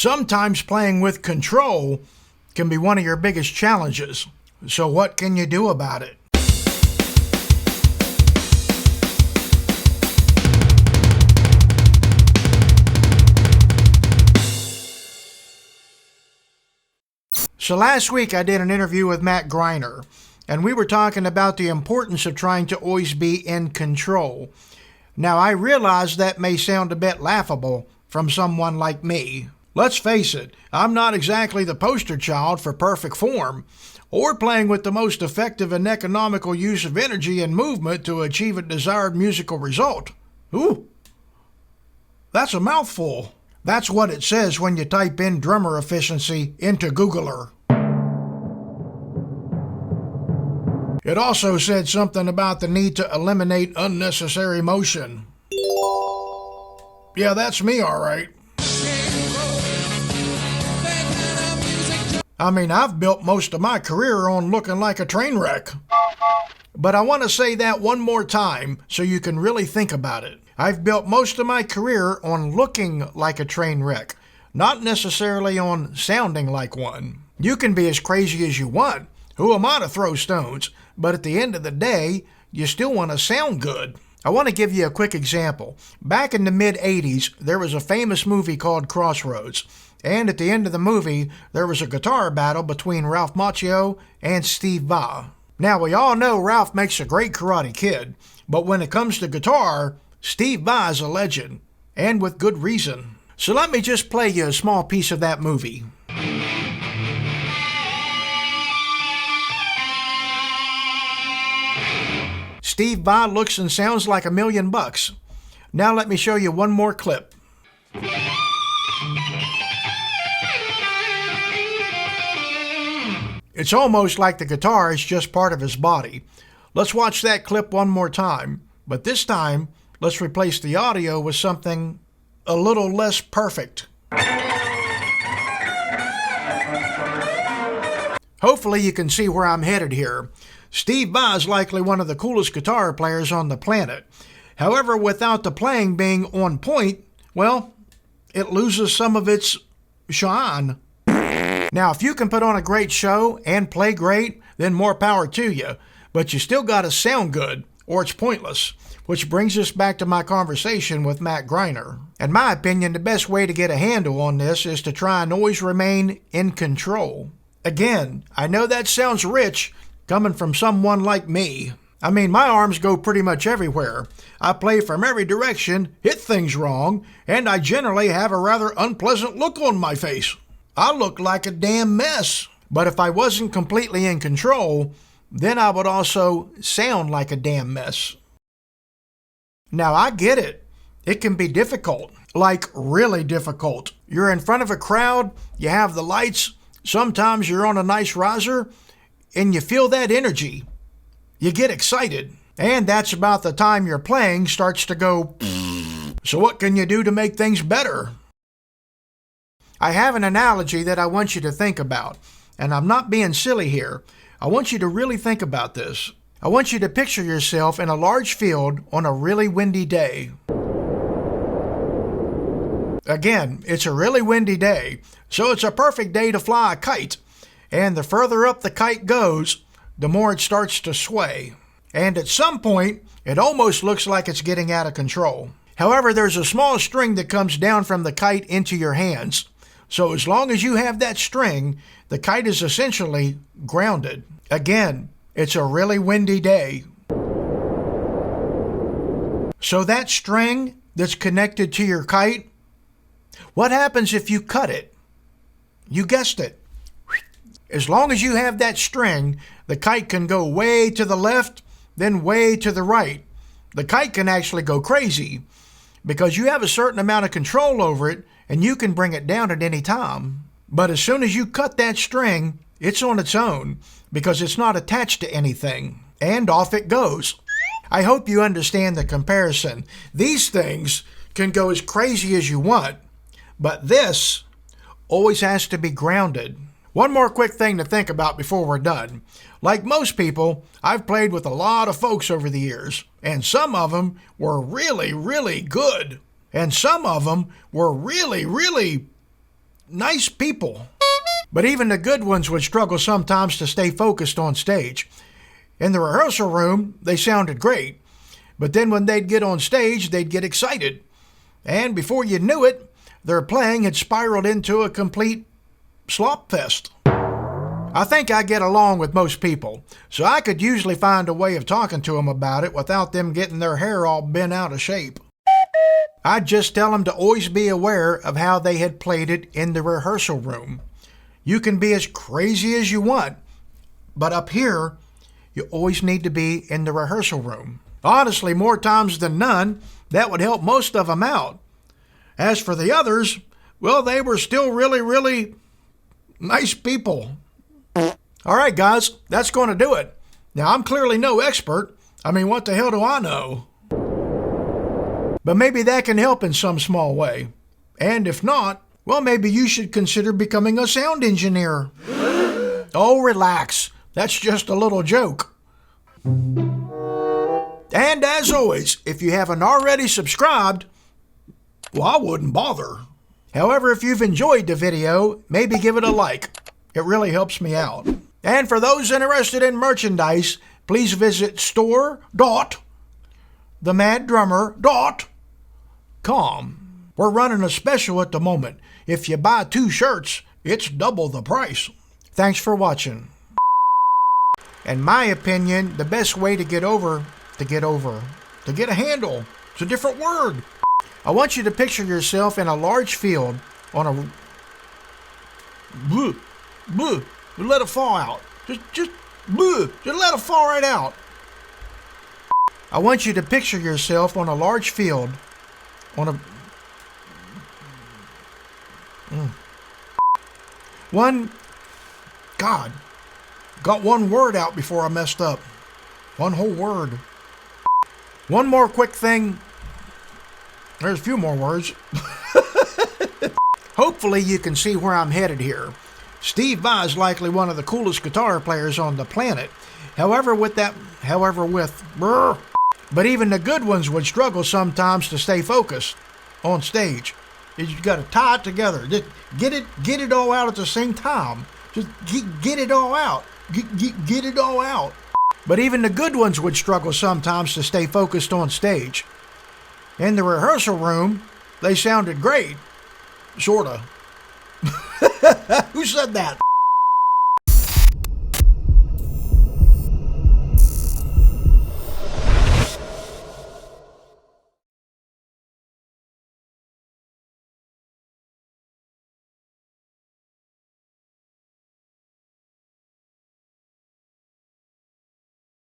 Sometimes playing with control can be one of your biggest challenges. So what can you do about it? So last week I did an interview with Matt Greiner, and we were talking about the importance of trying to always be in control. Now I realize that may sound a bit laughable from someone like me. Let's face it, I'm not exactly the poster child for perfect form, or playing with the most effective and economical use of energy and movement to achieve a desired musical result. Ooh, that's a mouthful. That's what it says when you type in drummer efficiency into Googler. It also said something about the need to eliminate unnecessary motion. Yeah, that's me, all right. I mean, I've built most of my career on looking like a train wreck. But I want to say that one more time so you can really think about it. I've built most of my career on looking like a train wreck, not necessarily on sounding like one. You can be as crazy as you want. Who am I to throw stones? But at the end of the day, you still want to sound good. I want to give you a quick example. Back in the mid-'80s, there was a famous movie called Crossroads. And at the end of the movie, there was a guitar battle between Ralph Macchio and Steve Vai. Now, we all know Ralph makes a great Karate Kid, but when it comes to guitar, Steve Vai is a legend, and with good reason. So let me just play you a small piece of that movie. Steve Vai looks and sounds like $1 million. Now let me show you one more clip. It's almost like the guitar is just part of his body. Let's watch that clip one more time, but this time, let's replace the audio with something a little less perfect. Hopefully you can see where I'm headed here. Steve Vai is likely one of the coolest guitar players on the planet. However, without the playing being on point, well, it loses some of its shine. Now, if you can put on a great show and play great, then more power to you. But you still got to sound good, or it's pointless. Which brings us back to my conversation with Matt Greiner. In my opinion, the best way to get a handle on this is to try and always remain in control. Again, I know that sounds rich coming from someone like me. I mean, my arms go pretty much everywhere. I play from every direction, hit things wrong, and I generally have a rather unpleasant look on my face. I look like a damn mess. But if I wasn't completely in control, then I would also sound like a damn mess. Now, I get it. It can be difficult, like really difficult. You're in front of a crowd, you have the lights, sometimes you're on a nice riser, and you feel that energy. You get excited, and that's about the time your playing starts to go. So what can you do to make things better? I have an analogy that I want you to think about, and I'm not being silly here. I want you to really think about this. I want you to picture yourself in a large field on a really windy day. Again, it's a really windy day, so it's a perfect day to fly a kite. And the further up the kite goes, the more it starts to sway. And at some point, it almost looks like it's getting out of control. However, there's a small string that comes down from the kite into your hands. So as long as you have that string, the kite is essentially grounded. Again, it's a really windy day. So that string that's connected to your kite, what happens if you cut it? You guessed it. As long as you have that string, the kite can go way to the left, then way to the right. The kite can actually go crazy because you have a certain amount of control over it and you can bring it down at any time. But as soon as you cut that string, it's on its own because it's not attached to anything, and off it goes. I hope you understand the comparison. These things can go as crazy as you want, but this always has to be grounded. One more quick thing to think about before we're done. Like most people, I've played with a lot of folks over the years, and some of them were really, really good. And some of them were really, really nice people. But even the good ones would struggle sometimes to stay focused on stage. In the rehearsal room, they sounded great. But then when they'd get on stage, they'd get excited. And before you knew it, their playing had spiraled into a complete slop fest. I think I get along with most people, so I could usually find a way of talking to them about it without them getting their hair all bent out of shape. I'd just tell them to always be aware of how they had played it in the rehearsal room. You can be as crazy as you want, but up here, you always need to be in the rehearsal room. Honestly, more times than none, that would help most of them out. As for the others, well, they were still really, really nice people. All right, guys, that's going to do it. Now, I'm clearly no expert. I mean, what the hell do I know? But maybe that can help in some small way. And if not, well, maybe you should consider becoming a sound engineer. Oh, relax. That's just a little joke. And as always, if you haven't already subscribed, well, I wouldn't bother. However, if you've enjoyed the video, maybe give it a like. It really helps me out. And for those interested in merchandise, please visit store.themaddrummer.com. We're running a special at the moment. If you buy 2 shirts, it's double the price. Thanks for watching. In my opinion, the best way to get a handle, it's a different word. I want you to picture yourself in a large field on a... let it fall out. Just let it fall right out. I want you to picture yourself on a large field on a... God, got one word out before I messed up. One whole word. One more quick thing. There's a few more words. Hopefully you can see where I'm headed here. Steve Vai is likely one of the coolest guitar players on the planet. But even the good ones would struggle sometimes to stay focused on stage. You got to tie it together. Just get it all out at the same time. Just get it all out. Get it all out. But even the good ones would struggle sometimes to stay focused on stage. In the rehearsal room, they sounded great. Sorta. Who said that?